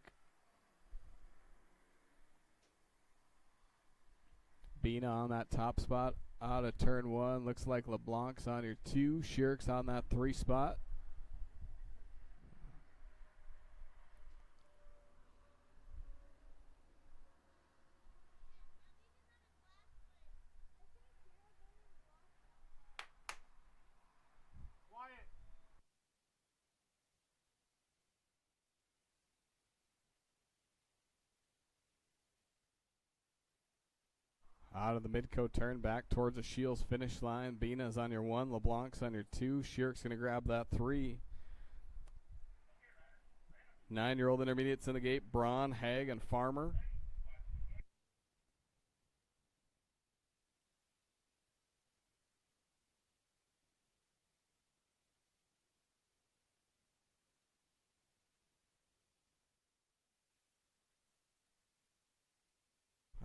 Bina on that top spot out of turn 1. Looks like LeBlanc's on your 2. Shirk's on that 3 spot. Out of the mid-coat turn, back towards the Shields finish line. Bina's on your 1, LeBlanc's on your 2. Shirk's going to grab that 3. 9-year-old intermediates in the gate, Braun, Haig, and Farmer.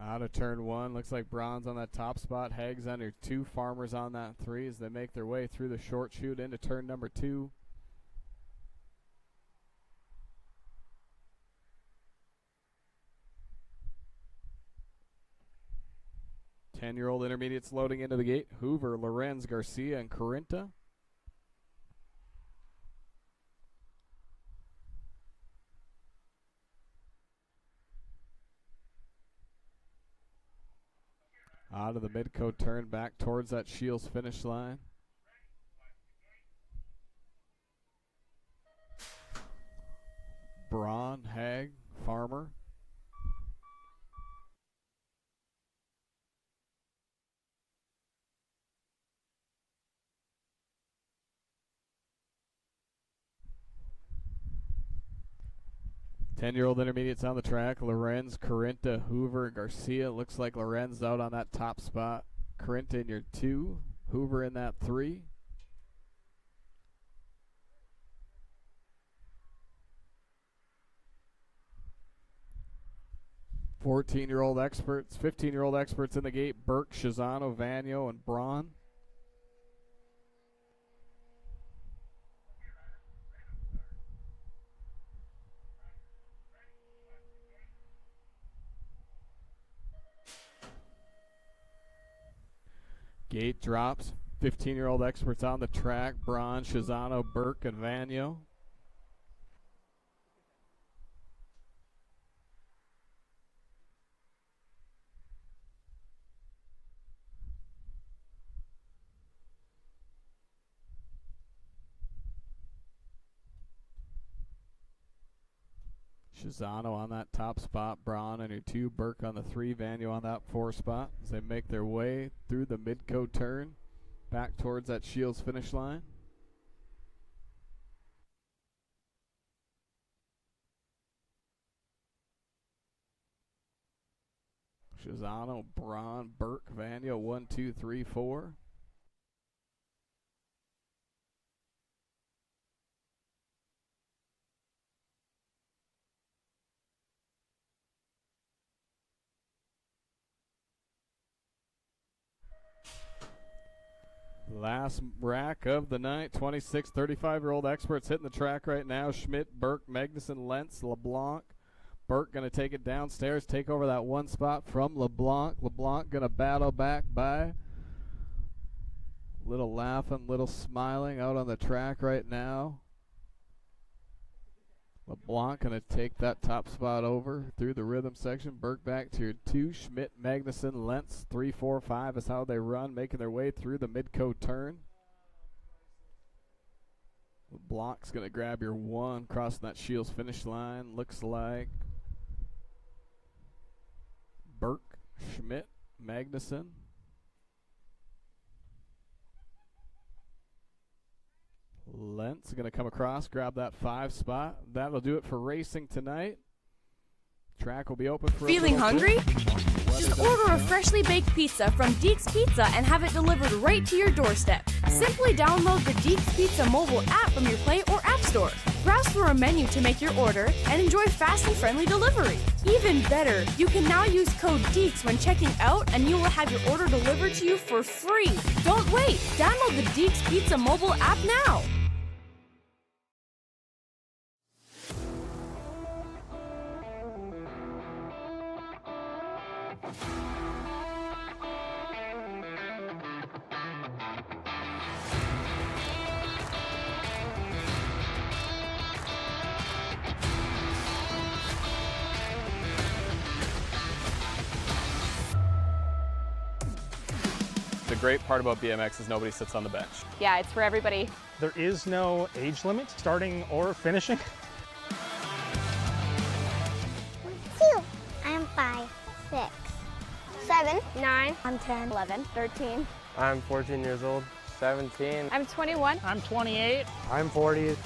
Out of turn 1, looks like Braun's on that top spot. Haig's on your 2, Farmer's on that 3 as they make their way through the short chute into turn number 2. Ten-year-old intermediates loading into the gate. Hoover, Lorenz, Garcia, and Corinta. Out of the mid-coat turn, back towards that Shields finish line. Braun, Haig, Farmer. Ten-year-old intermediates on the track. Lorenz, Corinta, Hoover, Garcia. Looks like Lorenz out on that top spot. Corinta in your 2. Hoover in that 3. $14-year-old experts, 15-year-old experts in the gate. Burke, Shizano, Vanyo, and Braun. Gate drops. 15-year-old experts on the track. Braun, Shizano, Burke, and Vanyo. Shizano on that top spot, Braun on your 2, Burke on the 3, Vanyo on that 4 spot as they make their way through the mid-coat turn back towards that Shields finish line. Shizano, Braun, Burke, Vanyo, 1, 2, 3, 4. Last rack of the night, 26, 35-year-old experts hitting the track right now. Schmidt, Burke, Magnuson, Lentz, LeBlanc. Burke going to take it downstairs, take over that 1 spot from LeBlanc. LeBlanc going to battle back by. Little laughing, little smiling out on the track right now. LeBlanc going to take that top spot over through the rhythm section. Burke back to your 2. Schmidt, Magnuson, Lentz, 3, 4, 5 is how they run, making their way through the mid-coat turn. LeBlanc's going to grab your 1, crossing that Shields finish line. Looks like Burke, Schmidt, Magnuson. Lentz going to come across, grab that 5 spot. That'll do it for racing tonight. Track will be open for Feeling hungry? Just order a freshly baked pizza from Deeks Pizza and have it delivered right to your doorstep. Simply download the Deeks Pizza mobile app from your Play or App Store. Browse for a menu to make your order and enjoy fast and friendly delivery. Even better, you can now use code DEEKS when checking out and you will have your order delivered to you for free. Don't wait! Download the Deeks Pizza mobile app now. great part about BMX is nobody sits on the bench. Yeah, it's for everybody. There is no age limit, starting or finishing. 2. I'm 5. 6. 7. 9. I'm 10. 11, 13. I'm 14 years old. 17. I'm 21. I'm 28. I'm 40.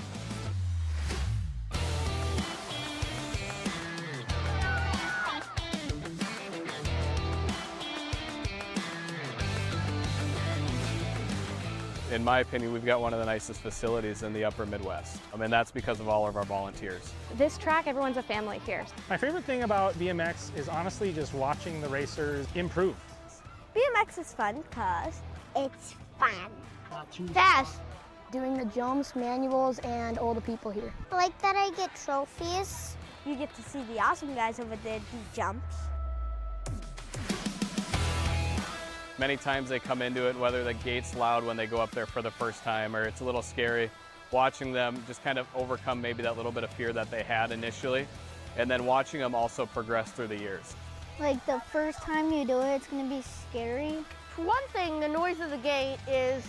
In my opinion, we've got one of the nicest facilities in the upper Midwest. I mean, that's because of all of our volunteers. This track, everyone's a family here. My favorite thing about BMX is honestly just watching the racers improve. BMX is fun because it's fun. Fast. Doing the jumps, manuals, and all the people here. I like that I get trophies. You get to see the awesome guys over there do jumps. Many times they come into it, whether the gate's loud when they go up there for the first time or it's a little scary, watching them just kind of overcome maybe that little bit of fear that they had initially, and then watching them also progress through the years. Like the first time you do it, it's going to be scary. For one thing, the noise of the gate is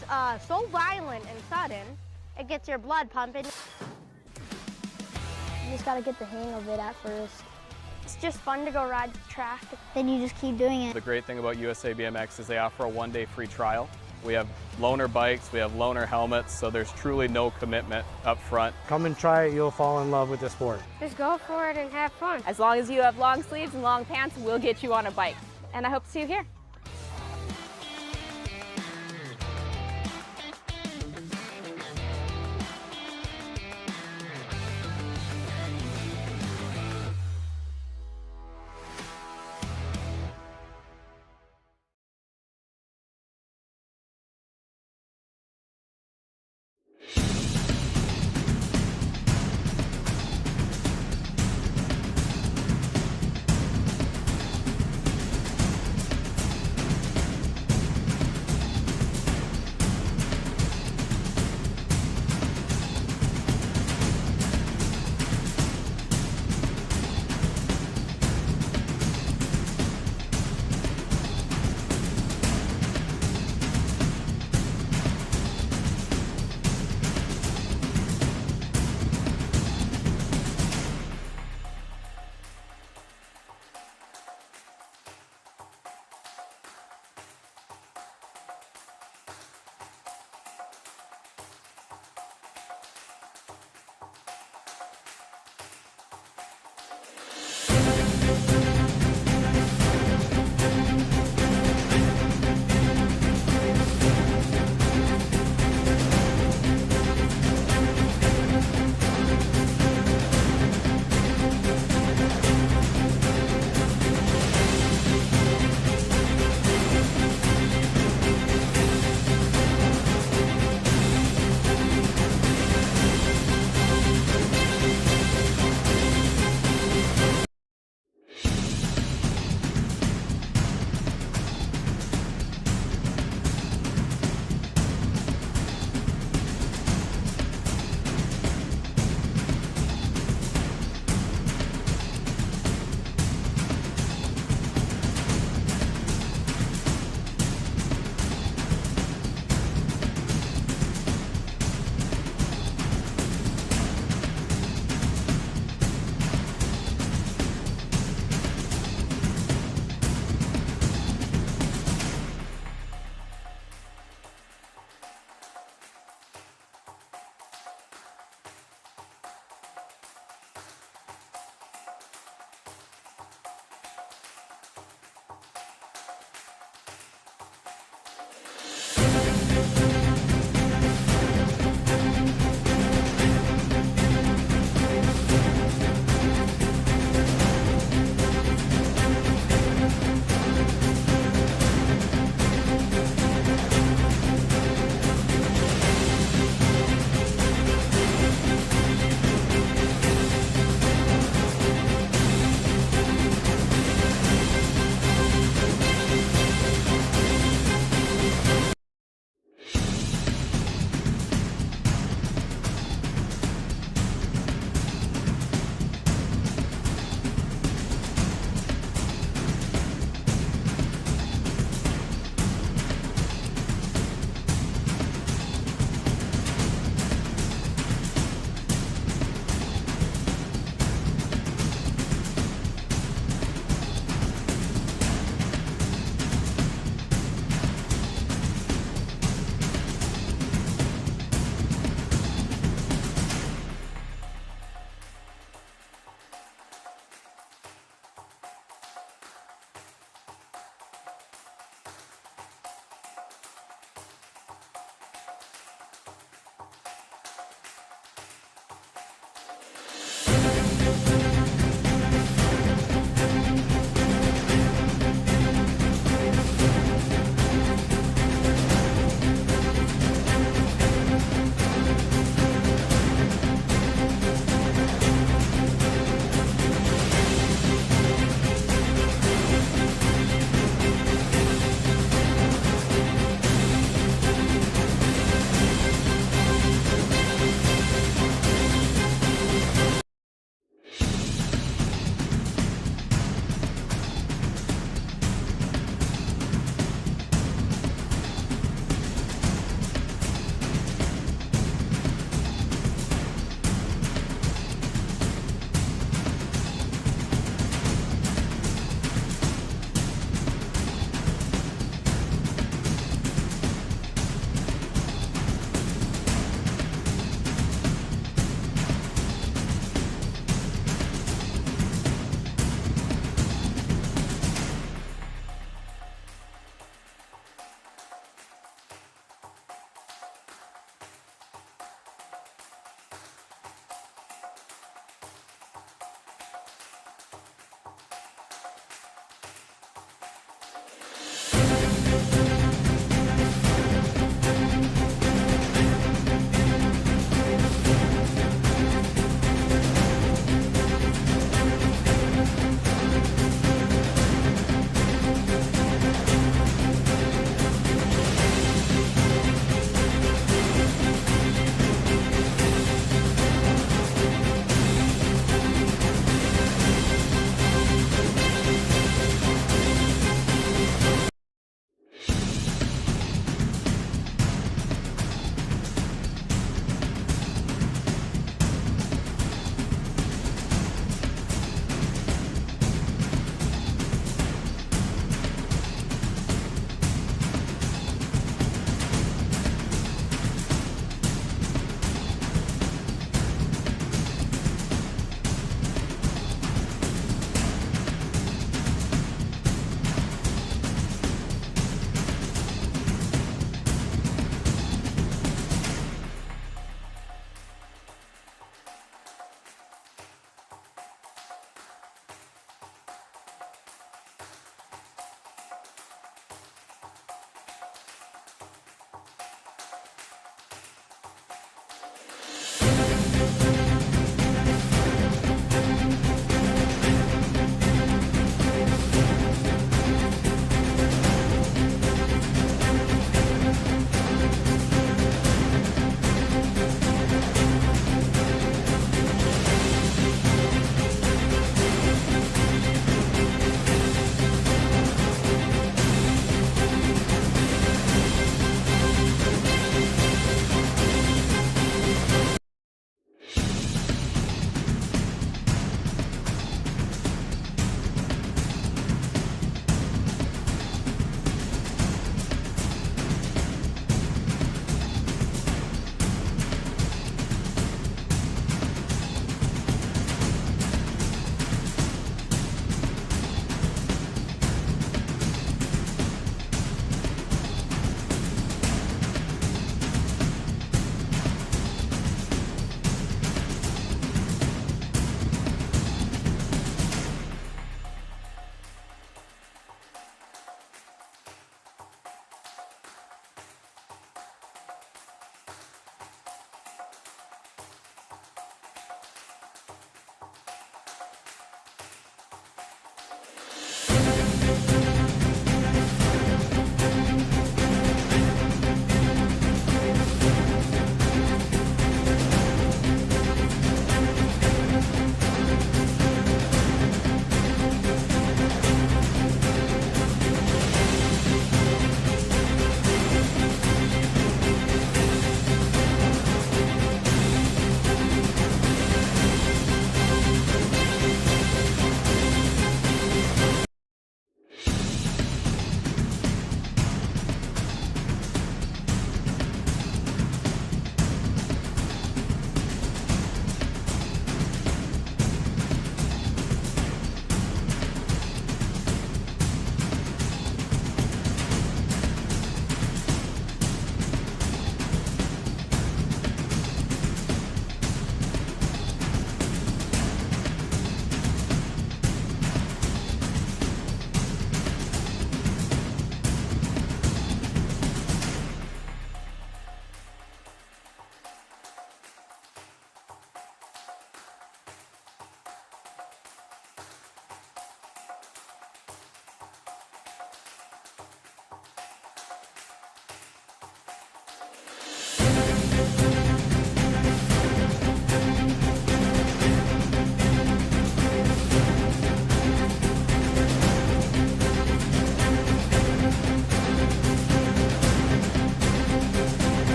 so violent and sudden, it gets your blood pumping. You just gotta get the hang of it at first. It's just fun to go ride the track. Then you just keep doing it. The great thing about USA BMX is they offer a one-day free trial. We have loaner bikes, we have loaner helmets, so there's truly no commitment up front. Come and try it, you'll fall in love with the sport. Just go for it and have fun. As long as you have long sleeves and long pants, we'll get you on a bike. And I hope to see you here.